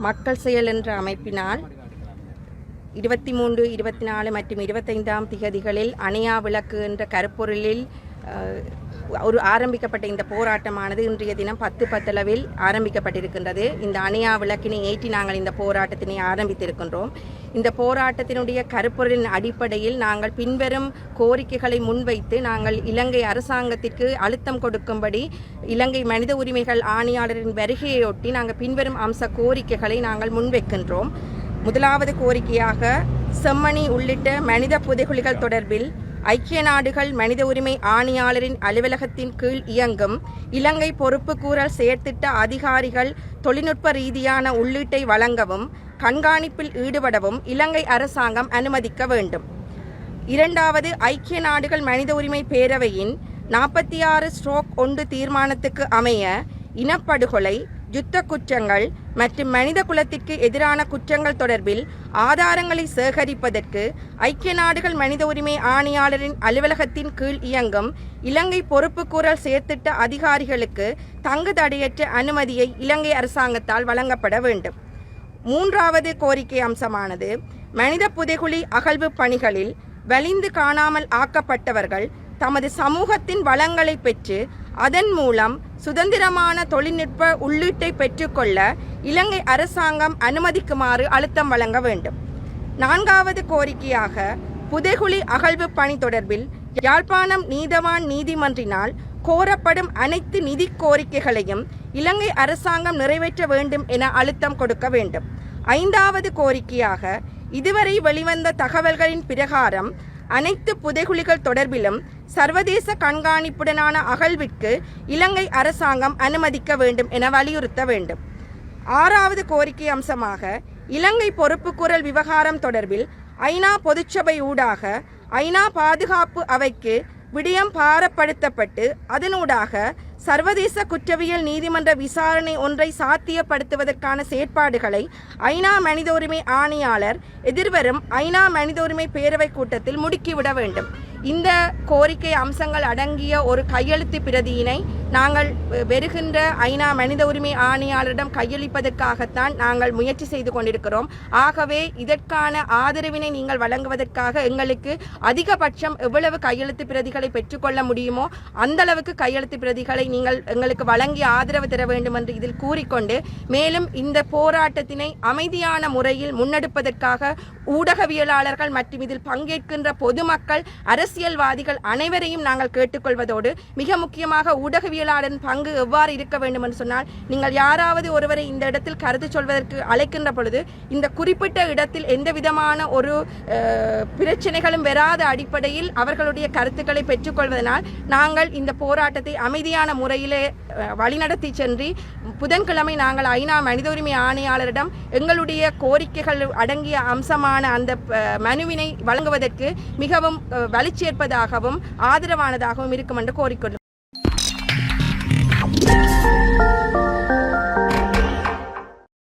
மக்கள் செயல் என்ற அமைப்பினால் 23, 24 மற்றும் 25ஆம் திகதிகளில் அணையா விளக்கு என்ற கருப்பொருளில் ஆரம்பிக்கப்பட்ட இந்த போராட்டமானது இன்றைய தினம் 10:10 ஆரம்பிக்கப்பட்டிருக்கின்றது. இந்த அணையா விளக்கினை ஏற்றி நாங்கள் இந்த போராட்டத்தினை ஆரம்பித்திருக்கின்றோம். இந்த போராட்டத்தினுடைய கருப்பொருளின் அடிப்படையில் நாங்கள் பின்வரும் கோரிக்கைகளை முன்வைத்து நாங்கள் இலங்கை அரசாங்கத்திற்கு அழுத்தம் கொடுக்கும்படி இலங்கை மனித உரிமைகள் ஆணையாளரின் வருகையொட்டி நாங்கள் பின்வரும் அம்ச கோரிக்கைகளை நாங்கள் முன்வைக்கின்றோம். முதலாவது கோரிக்கையாக செம்மணி உள்ளிட்ட மனித புதைகுழிகள் தொடர்பில் ஐக்கிய நாடுகள் மனித உரிமை ஆணையாளரின் அலுவலகத்தின் கீழ் இயங்கும் இலங்கை பொறுப்புக்கூறல் செயற்திட்ட அதிகாரிகள் தொழில்நுட்ப ரீதியான உள்ளீட்டை வழங்கவும் கண்காணிப்பில் ஈடுபடவும் இலங்கை அரசாங்கம் அனுமதிக்க வேண்டும். இரண்டாவது, ஐக்கிய நாடுகள் மனித உரிமை பேரவையின் 46/1 தீர்மானத்துக்கு அமைய இனப்படுகொலை, யுத்த குற்றங்கள் மற்றும் மனித குலத்திற்கு எதிரான குற்றங்கள் தொடர்பில் ஆதாரங்களை சேகரிப்பதற்கு ஐக்கிய நாடுகள் மனித உரிமை ஆணையாளரின் அலுவலகத்தின் கீழ் இயங்கும் இலங்கை பொறுப்புக்கூறல் செயற்திட்ட அதிகாரிகளுக்கு தங்கு தடையற்ற அனுமதியை இலங்கை அரசாங்கத்தால் வழங்கப்பட வேண்டும். மூன்றாவது கோரிக்கை அம்சமானது மனித புதைகுழி அகழ்வு பணிகளில் வலிந்து காணாமல் ஆக்கப்பட்டவர்கள் தமது சமூகத்தின் வளங்களை பெற்று அதன் மூலம் சுதந்திரமான தொழில்நுட்ப உள்ளீட்டை பெற்றுக்கொள்ள இலங்கை அரசாங்கம் அனுமதிக்குமாறு அழுத்தம் வழங்க வேண்டும். நான்காவது கோரிக்கையாக புதைகுழி அகழ்வு பணி தொடர்பில் யாழ்ப்பாணம் நீதவான் நீதிமன்றினால் கோரப்படும் அனைத்து நிதி கோரிக்கைகளையும் இலங்கை அரசாங்கம் நிறைவேற்ற வேண்டும் என அழுத்தம் கொடுக்க வேண்டும். ஐந்தாவது கோரிக்கையாக இதுவரை வெளிவந்த தகவல்களின் பிரகாரம் அனைத்து புதைகுழிகள் தொடர்பிலும் சர்வதேச கண்காணிப்புடனான அகழ்விற்கு இலங்கை அரசாங்கம் அனுமதிக்க வேண்டும் என வலியுறுத்த வேண்டும். ஆறாவது கோரிக்கை அம்சமாக இலங்கை பொறுப்புக்கூறல் விவகாரம் தொடர்பில் ஐநா பொதுச்சபை ஊடாக ஐநா பாதுகாப்பு அவைக்கு விடயம் பாரப்படுத்தப்பட்டு அதனூடாக சர்வதேச குற்றவியல் நீதிமன்ற விசாரணை ஒன்றை சாத்தியப்படுத்துவதற்கான செயற்பாடுகளை ஐநா மனித உரிமை ஆணையாளர் எதிர்வரும் ஐநா மனித உரிமை பேரவை கூட்டத்தில் முடுக்கிவிட வேண்டும். இந்த கோரிக்கை அம்சங்கள் அடங்கிய ஒரு கையெழுத்து பிரதியினை நாங்கள் வருகின்ற ஐநா மனித உரிமை ஆணையாளரிடம் கையளிப்பதற்காகத்தான் நாங்கள் முயற்சி செய்து கொண்டிருக்கிறோம். ஆகவே இதற்கான ஆதரவினை நீங்கள் வழங்குவதற்காக எங்களுக்கு அதிகபட்சம் எவ்வளவு கையெழுத்து பிரதிகளை பெற்றுக்கொள்ள முடியுமோ அந்த அளவுக்கு கையெழுத்து பிரதிகளை நீங்கள் எங்களுக்கு வழங்கி ஆதரவு தர வேண்டும் என்று இதில் கூறிக்கொண்டு, மேலும் இந்த போராட்டத்தினை அமைதியான முறையில் முன்னெடுப்பதற்காக ஊடகவியலாளர்கள் மற்றும் இதில் பங்கேற்கின்ற பொதுமக்கள், அரசியல்வாதிகள் அனைவரையும் நாங்கள் கேட்டுக்கொள்வதோடு, மிக முக்கியமாக ஊடகவியலாளரின் பங்கு எவ்வாறு இருக்க வேண்டும் என்று சொன்னால், நீங்கள் யாராவது ஒருவரை இந்த இடத்தில் கருத்து சொல்வதற்கு அழைக்கின்ற பொழுது இந்த குறிப்பிட்ட இடத்தில் எந்த விதமான ஒரு பிரச்சனைகளும் வராத அடிப்படையில் அவர்களுடைய கருத்துக்களை பெற்றுக்கொள்வதனால் நாங்கள் இந்த போராட்டத்தை அமைதியான முறையிலே வழிநடத்தி சென்று புதன்கிழமை நாங்கள் ஐநா மனித உரிமை ஆணையாளரிடம் எங்களுடைய கோரிக்கைகள் அடங்கிய அம்சமான அந்த மனுவினை வழங்குவதற்கு மிகவும் வலிச்சேர்ப்பதாகவும் ஆதரவானதாகவும் இருக்கும் என்று கோரிக்கொள்ளும்.